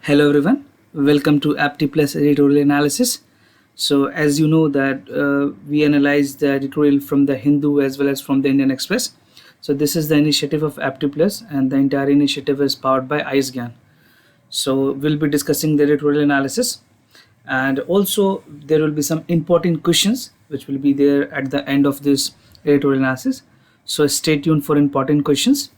Hello everyone, welcome to Apti Plus editorial analysis. So as you know that we analyze the editorial from the Hindu as well as from the Indian Express. So this is the initiative of Apti Plus and the entire initiative is powered by IceGyan. So we'll be discussing the editorial analysis and also there will be some important questions which will be there at the end of this editorial analysis. So stay tuned for important questions.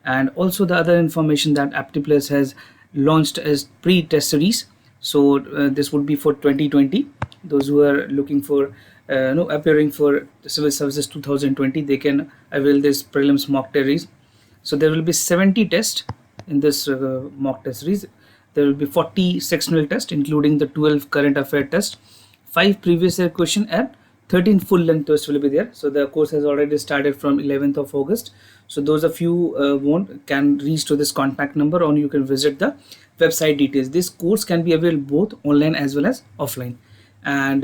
And also the other information that Apti Plus has launched as Pretest Series. So this would be for 2020. Those who are looking for appearing for Civil Services 2020, they can avail this prelims mock test series. So there will be 70 tests in this mock test series. There will be 40 sectional tests including the 12 current affair tests, 5 previous year question and 13 full length tests will be there. So the course has already started from 11th of August. So those of you can reach to this contact number or you can visit the website details. This course can be available both online as well as offline. And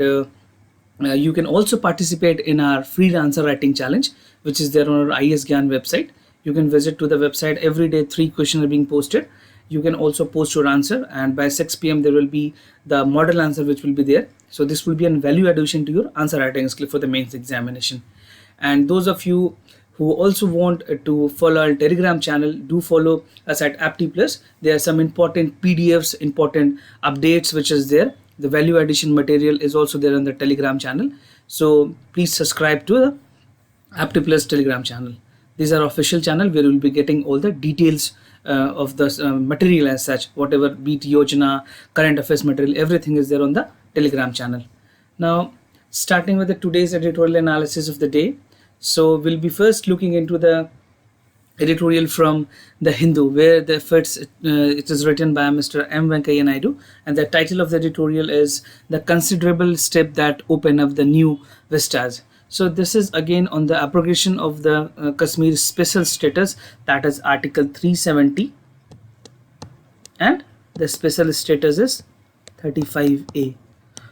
you can also participate in our free answer writing challenge, which is there on our IceGyan website. You can visit to the website. Every day 3 questions are being posted. You can also post your answer and by 6 p.m. there will be the model answer which will be there. So this will be a value addition to your answer writing skill for the mains examination. And those of you who also want to follow our Telegram channel, do follow us at Apti Plus. There are some important PDFs, important updates which is there. The value addition material is also there on the Telegram channel. So please subscribe to the Apti Plus Telegram channel. These are official channel where you will be getting all the details of the material as such, whatever be it Yojana, current affairs material, everything is there on the Telegram channel. Now, starting with the today's editorial analysis of the day. So we'll be first looking into the editorial from the Hindu, where the first it is written by Mr. M. Venkaiah Naidu, and the title of the editorial is "The Considerable Step That Open Up the New Vistas." So this is again on the abrogation of the Kashmir special status, that is Article 370, and the special status is 35A.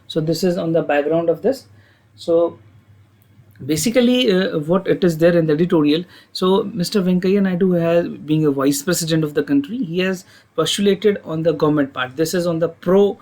So this is on the background of this. So basically what it is there in the editorial. So Mr. Venkaiah Naidu has, being a vice president of the country, he has postulated on the government part. This is on the pro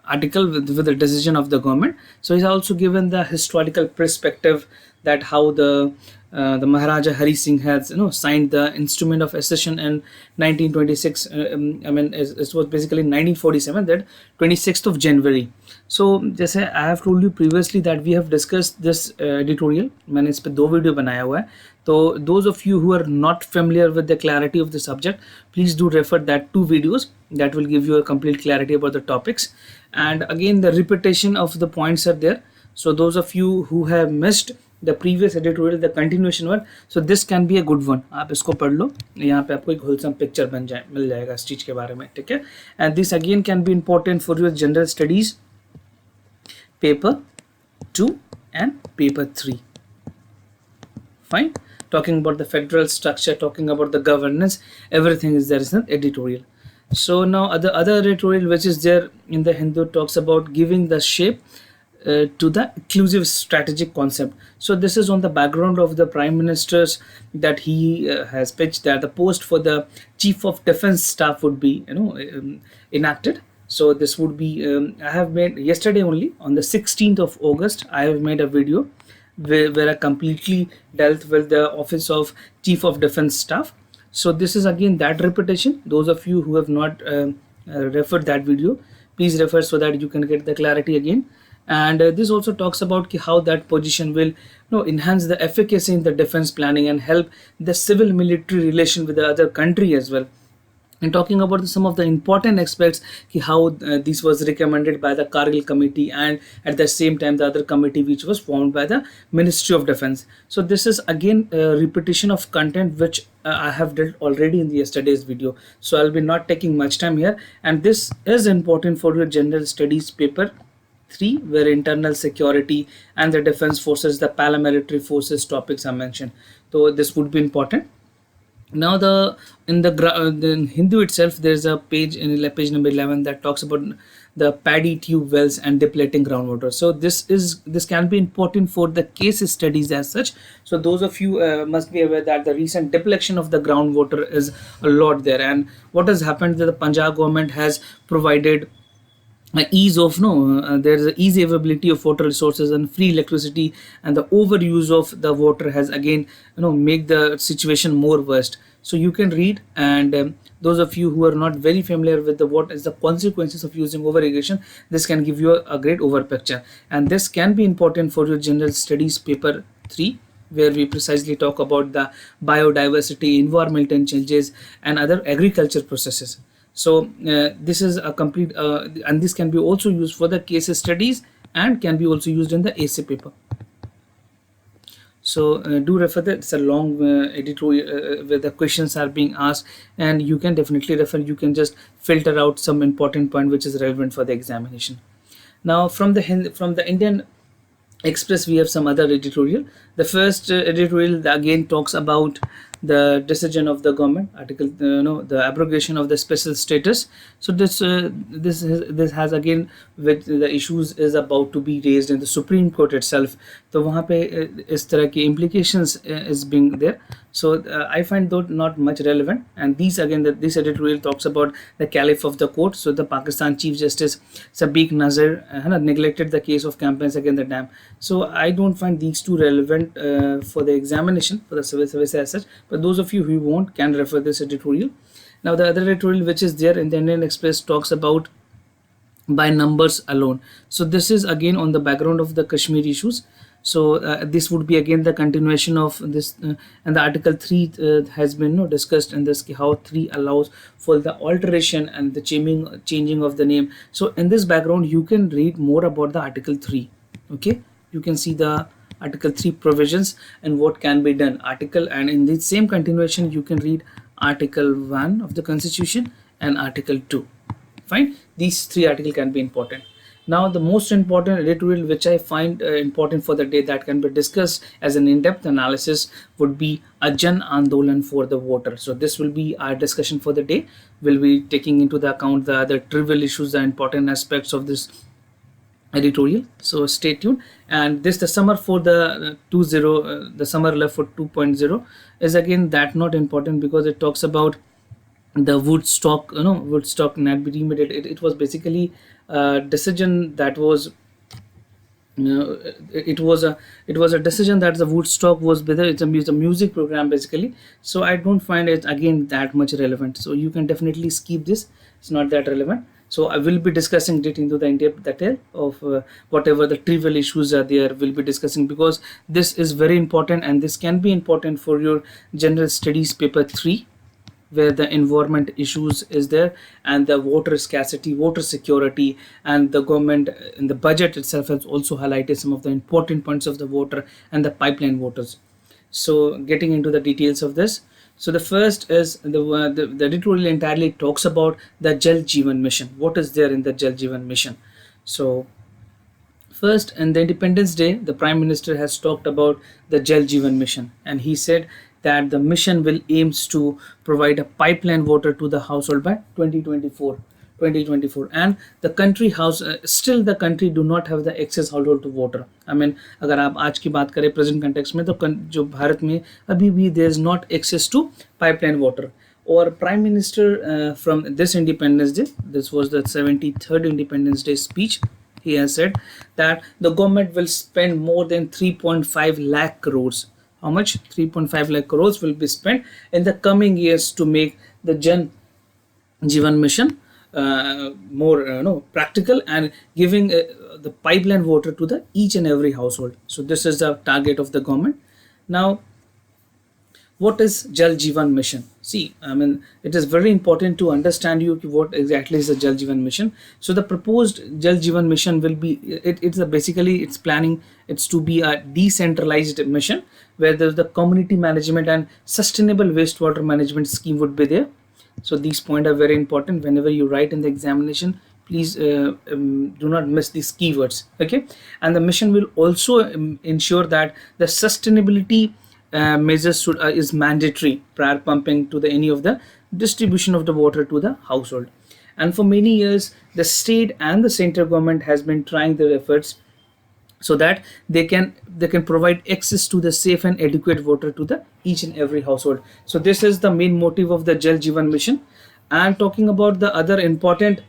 article with the decision of the government. So he's also given the historical perspective that how the Maharaja Hari Singh has signed the instrument of accession in 1926. It was basically 1947, that 26th of January. So जैसे I have told you previously that we have discussed this editorial. मैंने इस पे 2 video बनाया हुआ है. So those of you who are not familiar with the clarity of the subject, please do refer that 2 videos. That will give you a complete clarity about the topics. And again, the repetition of the points are there. So those of you who have missed the previous editorial, the continuation one, so this can be a good one. आप इसको पढ़ लो, यहाँ पे आपको एक wholesome picture मिल जाएगा इस चीज के बारे में, ठीक है? And this again can be important for your general studies, paper 2 and paper 3. Fine. Talking about the federal structure, talking about the governance, everything is there in the editorial. So now the other editorial which is there in the Hindu talks about giving the shape to the inclusive strategic concept. So this is on the background of the Prime Minister's that he has pitched that the post for the Chief of Defence Staff would be enacted. So this would be I have made yesterday only on the 16th of August I have made a video where I completely dealt with the office of Chief of Defence Staff. So this is again that repetition. Those of you who have not referred that video, please refer so that you can get the clarity again. And this also talks about how that position will enhance the efficacy in the defense planning and help the civil military relation with the other country as well. And talking about some of the important aspects, how this was recommended by the Kargil committee and at the same time the other committee which was formed by the Ministry of Defense. So this is again a repetition of content which I have dealt already in the yesterday's video. So I'll be not taking much time here, and this is important for your general studies paper 3, where internal security and the defense forces, the paramilitary forces topics are mentioned. So this would be important. Now in Hindu itself, there's a page in page number 11 that talks about the paddy tube wells and depleting groundwater. So this can be important for the case studies as such. So those of you must be aware that the recent depletion of the groundwater is a lot there, and what has happened that the Punjab government has provided ease of no there is a easy availability of water resources and free electricity, and the overuse of the water has again make the situation more worst. So you can read, and those of you who are not very familiar with the what is the consequences of using over irrigation, this can give you a great over picture, and this can be important for your general studies paper 3, where we precisely talk about the biodiversity, environmental changes, and other agriculture processes. So this is a complete and this can be also used for the case studies and can be also used in the essay paper. So do refer that. It's a long editorial where the questions are being asked, and you can definitely refer. You can just filter out some important point which is relevant for the examination. Now from the Indian Express, we have some other editorial. The first editorial again talks about the decision of the government article, the abrogation of the special status. So this has again with the issues is about to be raised in the Supreme Court itself. तो वहाँ पे इस तरह की implications is being there. So I find that not much relevant. And these again, this editorial talks about the caliph of the court. So the Pakistan Chief Justice Sadiq Nazar neglected the case of campaigns against the dam. So I don't find these two relevant for the examination for the civil service as such. But those of you who want can refer this editorial. Now the other editorial which is there in the Indian Express talks about by numbers alone. So this is again on the background of the Kashmir issues. So this would be again the continuation of this, and the article 3 has been discussed in this, how 3 allows for the alteration and the changing of the name. So in this background you can read more about the article 3. Okay, you can see the article 3 provisions and what can be done article, and in the same continuation you can read article 1 of the constitution and article 2. Fine, these 3 articles can be important. Now the most important editorial which I find important for the day that can be discussed as an in-depth analysis would be a Jan Andolan for the water. So this will be our discussion for the day. We'll be taking into the account the other trivial issues, the important aspects of this editorial. So stay tuned. And this the summer for the the summer left for 2.0 is again that not important because it talks about the Woodstock, Woodstock not be remade. It was basically a decision that was, it was a decision that the Woodstock was whether it's a music program basically. So I don't find it again that much relevant. So you can definitely skip this. It's not that relevant. So I will be discussing it into the in-depth detail of whatever the trivial issues are there. We'll be discussing because this is very important, and this can be important for your general studies paper 3, where the environment issues is there, and the water scarcity, water security, and the government in the budget itself has also highlighted some of the important points of the water and the pipeline waters. So getting into the details of this. So the first is the editorial entirely talks about the Jal Jeevan Mission. What is there in the Jal Jeevan Mission? So first, on the Independence Day, the Prime Minister has talked about the Jal Jeevan Mission, and he said that the mission will aims to provide a pipeline water to the household by 2024, and the country house still the country do not have the access household to water. I mean, अगर आप आज की बात करें present context में, तो जो भारत में अभी भी there is not access to pipeline water. Or Prime Minister from this Independence Day, this was the 73rd Independence Day speech, he has said that the government will spend more than 3.5 lakh crores. How much? 3.5 lakh crores will be spent in the coming years to make the Jal Jeevan Mission more practical and giving the pipeline water to the each and every household. So this is the target of the government. Now, what is Jal Jeevan Mission? See, I mean, it is very important to understand you what exactly is the Jal Jeevan Mission. So the proposed Jal Jeevan Mission will be, it's basically it's planning, it's to be a decentralized mission where there's the community management and sustainable wastewater management scheme would be there. So these points are very important whenever you write in the examination. Please do not miss these keywords. Okay, and the mission will also ensure that the sustainability measures is mandatory prior pumping to the any of the distribution of the water to the household. And for many years, the state and the central government has been trying their efforts so that they can provide access to the safe and adequate water to the each and every household. So this is the main motive of the Jal Jeevan Mission. And talking about the other important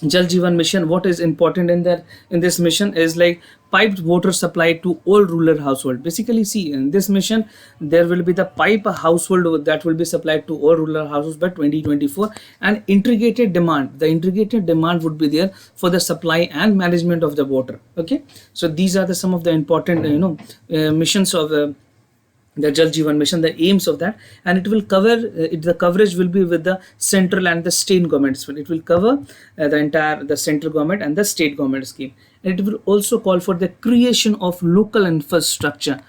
Jal Jeevan Mission, what is important in that in this mission is like piped water supply to all rural household. Basically, see, in this mission there will be the pipe household that will be supplied to all rural households by 2024, and integrated demand. The integrated demand would be there for the supply and management of the water. Okay, so these are the some of the important missions of the Jal Jeevan Mission, the aims of that. And it will cover the coverage will be with the central and the state governments. It will cover the central government and the state government scheme. And it will also call for the creation of local infrastructure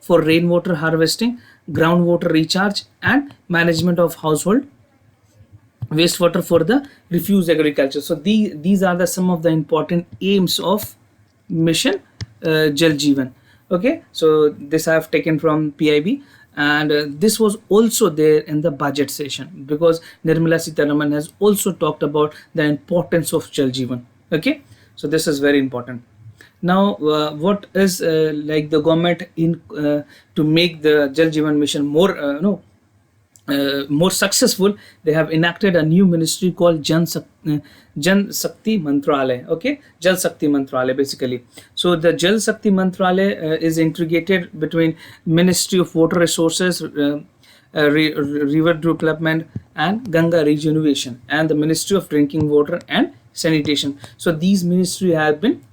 for rainwater harvesting, groundwater recharge, and management of household wastewater for the refuse agriculture. So these are the some of the important aims of mission Jal Jeevan. Okay, so this I have taken from PIB, and this was also there in the budget session, because Nirmala Sitharaman has also talked about the importance of Jal Jeevan. Okay, so this is very important. Now what is like the government in to make the Jal Jeevan Mission more successful, they have enacted a new ministry called Jan Shakti Mantralaya. Okay, Jal Shakti Mantralaya basically. So the Jal Shakti Mantralaya is integrated between Ministry of Water Resources, River Development and Ganga Regeneration, and the Ministry of Drinking Water and Sanitation. So these ministry have been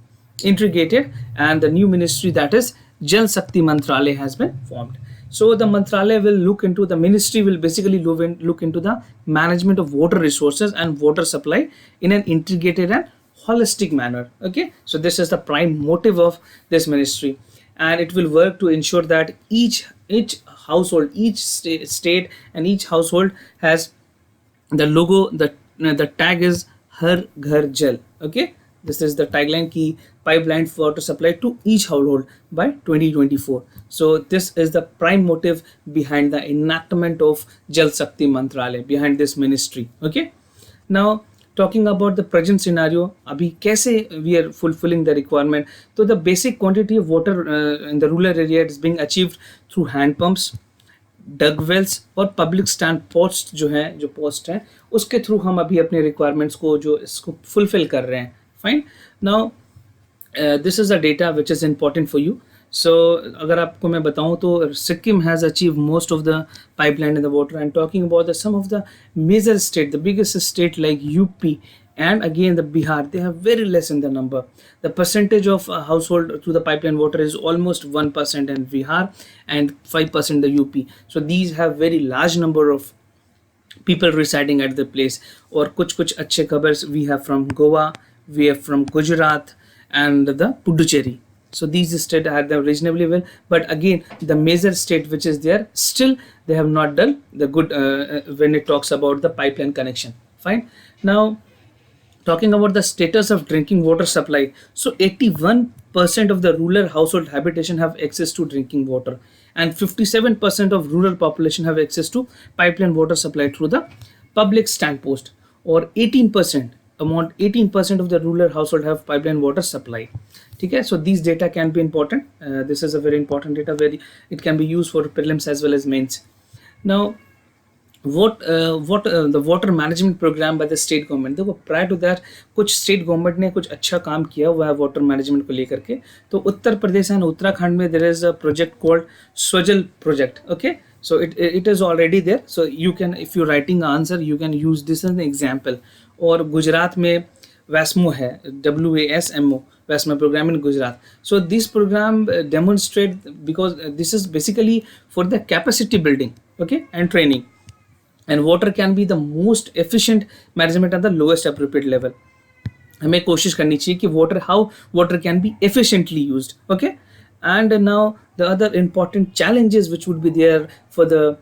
integrated, and the new ministry, that is Jal Shakti Mantralaya, has been formed. So the Mantralaya will look into, the ministry will basically look into the management of water resources and water supply in an integrated and holistic manner. Okay, so this is the prime motive of this ministry, and it will work to ensure that each household, each state and each household has the logo, the tag is Har Ghar Jal. Okay, this is the tagline, key pipeline for water supply to each household by 2024. So this is the prime motive behind the enactment of Jal Shakti Mantralaya, behind this ministry. Okay, now talking about the present scenario, abhi kaise we are fulfilling the requirement. So the basic quantity of water in the rural area is being achieved through hand pumps, dug Wales और public stand post जो post है उसके through हम अभी अपने requirements को जो इसको फुलफिल कर रहे हैं. Fine. Now this is the data which is important for you. So अगर आपको मैं बताऊं तो Sikkim has achieve most of the pipeline in the water. And talking about the sum of the major state, the biggest state like UP and again the Bihar, they have very less in the number. The percentage of household through the pipeline water is almost 1% in Bihar and 5% in the UP. So these have very large number of people residing at the place. और कुछ अच्छे खबर्स we have from Goa, we have from Gujarat and the Puducherry. So these states are done reasonably well, but again the major state which is there, still they have not done the good when it talks about the pipeline connection. Fine. Now talking about the status of drinking water supply, so 81% of the rural household habitation have access to drinking water, and 57% of rural population have access to pipeline water supply through the public stand post, or 18% of the rural household have pipeline water supply. Okay, so these data can be important. This is a very important data, where it can be used for prelims as well as mains. Now what the water management program by the state government. देखो prior to that कुछ state government ने कुछ अच्छा काम किया हुआ है water management को लेकर के. तो उत्तर प्रदेश and उत्तराखंड में there is a project called Swajal project. Okay, so it is already there. So you can, if you're writing an answer, you can use this as an example. और गुजरात में WASMO है, WASMO, WASMO program in Gujarat. So this program demonstrate, because this is basically for the capacity building, okay, and training. And water can be the most efficient management at the lowest appropriate level. हमें कोशिश करनी चाहिए कि how water can be efficiently used. Okay, and now the other important challenges which would be there for the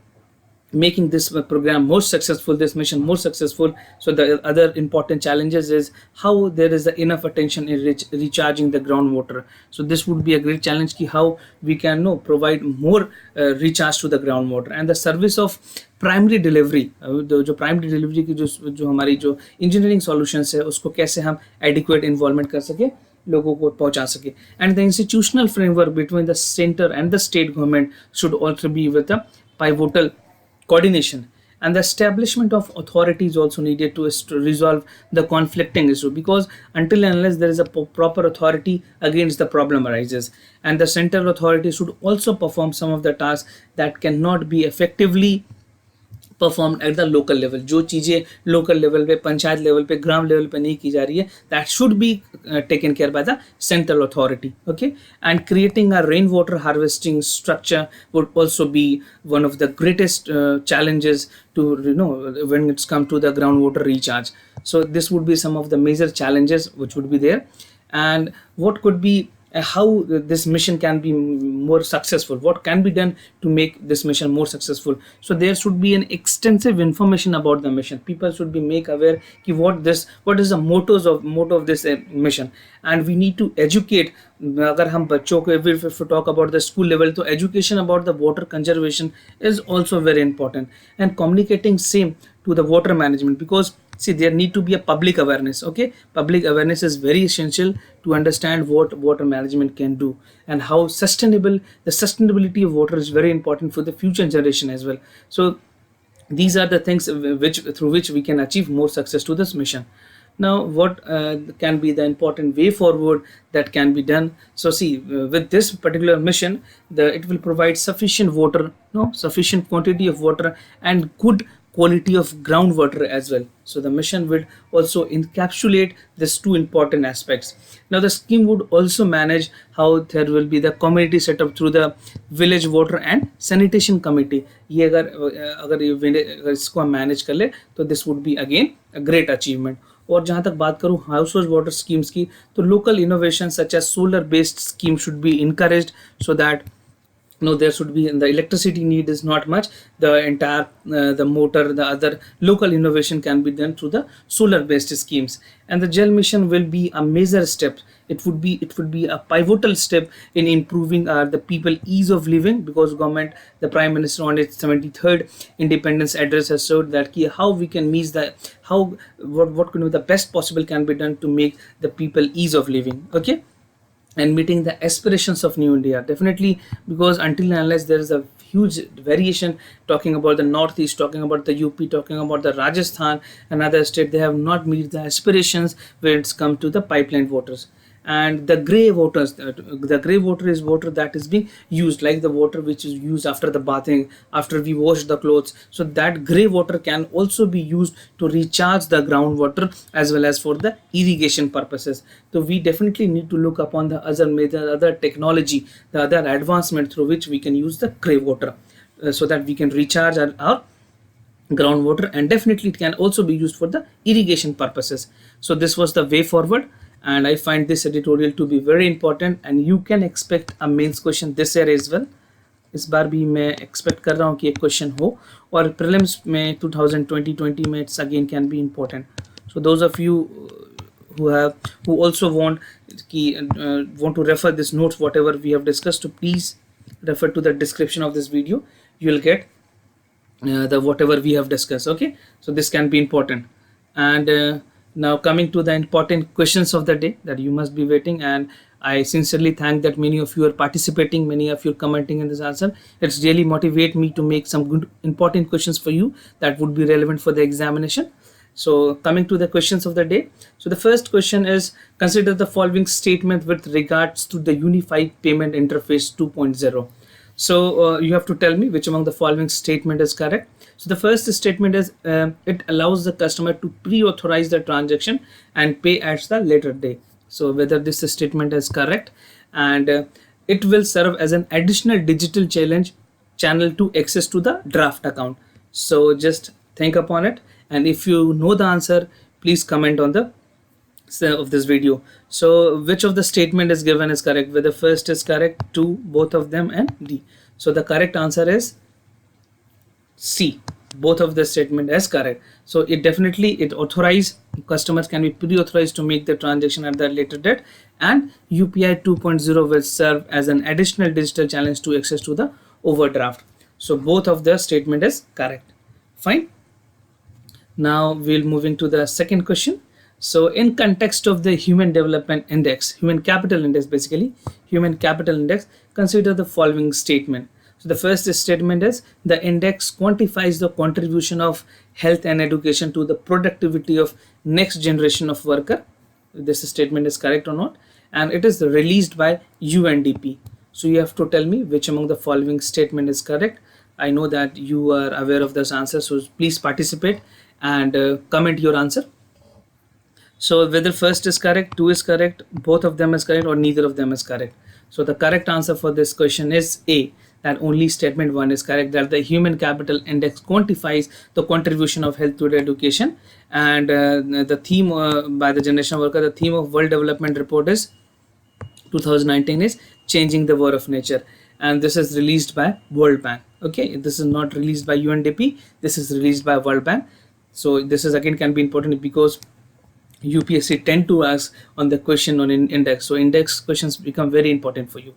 making this program more successful, this mission more successful. So the other important challenges is how there is enough attention in recharging the groundwater. So this would be a great challenge ki how we can provide more recharge to the groundwater. And the service of primary delivery, जो primary delivery की जो हमारी जो engineering solutions है उसको कैसे हम adequate involvement कर सके, लोगों को पहुंचा सके. And the institutional framework between the centre and the state government should also be with the pivotal coordination. And the establishment of authority is also needed to resolve the conflicting issue, because until and unless there is a proper authority against the problem arises, and the central authority should also perform some of the tasks that cannot be effectively perform at the local level. जो चीज़ें local level पे, panchayat level पे, ग्राम level पे नहीं की जा रही है, that should be taken care by the central authority. Okay. And creating a rain water harvesting structure would also be one of the greatest challenges to when it's come to the groundwater recharge. So this would be some of the major challenges which would be there. And what could be how this mission can be more successful, what can be done to make this mission more successful. So there should be an extensive information about the mission. People should be make aware ki what is the motto of this mission. And we need to educate. अगर हम बच्चों को, if we talk about the school level, तो education about the water conservation is also very important, and communicating same to the water management, because see, there need to be a public awareness. Okay, public awareness is very essential to understand what water management can do, and how the sustainability of water is very important for the future generation as well. So these are the things through which we can achieve more success to this mission. Now what can be the important way forward that can be done? So see, with this particular mission, it will provide sufficient water, sufficient quantity of water and good quality of groundwater as well. So the mission would also encapsulate these two important aspects. Now the scheme would also manage how there will be the community set up through the village water and sanitation committee. ये अगर इसको हम manage कर ले तो this would be again a great achievement. और जहाँ तक बात करूँ हाउस होल्ड वाटर स्कीम्स की, तो local innovation such as solar based scheme should be encouraged, so that there should be, the electricity need is not much, the entire the motor, the other local innovation can be done through the solar based schemes. And the Jal mission will be a major step. It would be a pivotal step in improving the people ease of living, because government, the prime minister on its 73rd independence address has showed that how we can meet what can be the best possible can be done to make the people ease of living. Okay. And meeting the aspirations of New India, definitely, because until and unless there is a huge variation, talking about the Northeast, talking about the UP, talking about the Rajasthan and other state, they have not met the aspirations when it's come to the pipeline waters. And the grey waters, the grey water is water that is being used, like the water which is used after the bathing, after we wash the clothes. So that grey water can also be used to recharge the groundwater as well as for the irrigation purposes. So we definitely need to look upon the other technology, the other advancement through which we can use the grey water, so that we can recharge our groundwater, and definitely it can also be used for the irrigation purposes. So this was the way forward. And I find this editorial to be very important, and you can expect a mains question this year as well. इस बार भी मैं expect कर रहा हूँ कि एक question हो, और prelims में 2020 में it's again can be important. So those of you who also want to refer this notes, whatever we have discussed, to please refer to the description of this video. You will get the whatever we have discussed. Okay, so this can be important. And now coming to the important questions of the day that you must be waiting, and I sincerely thank that many of you are participating, many of you are commenting in this answer. It's really motivate me to make some good important questions for you that would be relevant for the examination. So coming to the questions of the day. So the first question is, consider the following statement with regards to the Unified Payment Interface 2.0. So you have to tell me which among the following statement is correct. So the first statement is it allows the customer to pre-authorize the transaction and pay at the later day. So whether this statement is correct, and it will serve as an additional digital channel to access to the draft account. So just think upon it, and if you know the answer, please comment on the of this video. So which of the statement is given is correct? Whether first is correct, two, both of them, and D. So the correct answer is C. Both of the statement is correct. So it definitely it authorize customers can be pre-authorized to make the transaction at the later date, and UPI 2.0 will serve as an additional digital challenge to access to the overdraft. So both of the statement is correct. Fine. Now we'll moving to the second question. So in context of the human development index, human capital index, basically human capital index, consider the following statement. So the first statement is the index quantifies the contribution of health and education to the productivity of next generation of worker. This statement is correct or not, and it is released by UNDP. So you have to tell me which among the following statement is correct. I know that you are aware of this answer, so please participate and comment your answer. So whether first is correct, two is correct, both of them is correct, or neither of them is correct. So the correct answer for this question is A, that only statement 1 is correct, that the human capital index quantifies the contribution of health to the education. And the theme by the generation worker, the theme of World Development Report is 2019 is changing the war of nature, and this is released by World Bank. Okay, this is not released by UNDP, this is released by World Bank. So this is again can be important because UPSC tend to ask on the question on index, so index questions become very important for you.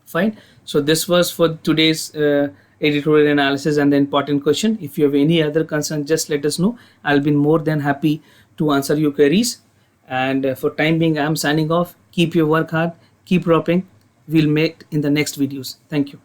Fine. So this was for today's editorial analysis and the important question. If you have any other concern, just let us know. I'll be more than happy to answer your queries. And for time being, I'm signing off. Keep your work hard, keep dropping. We'll meet in the next videos. Thank you.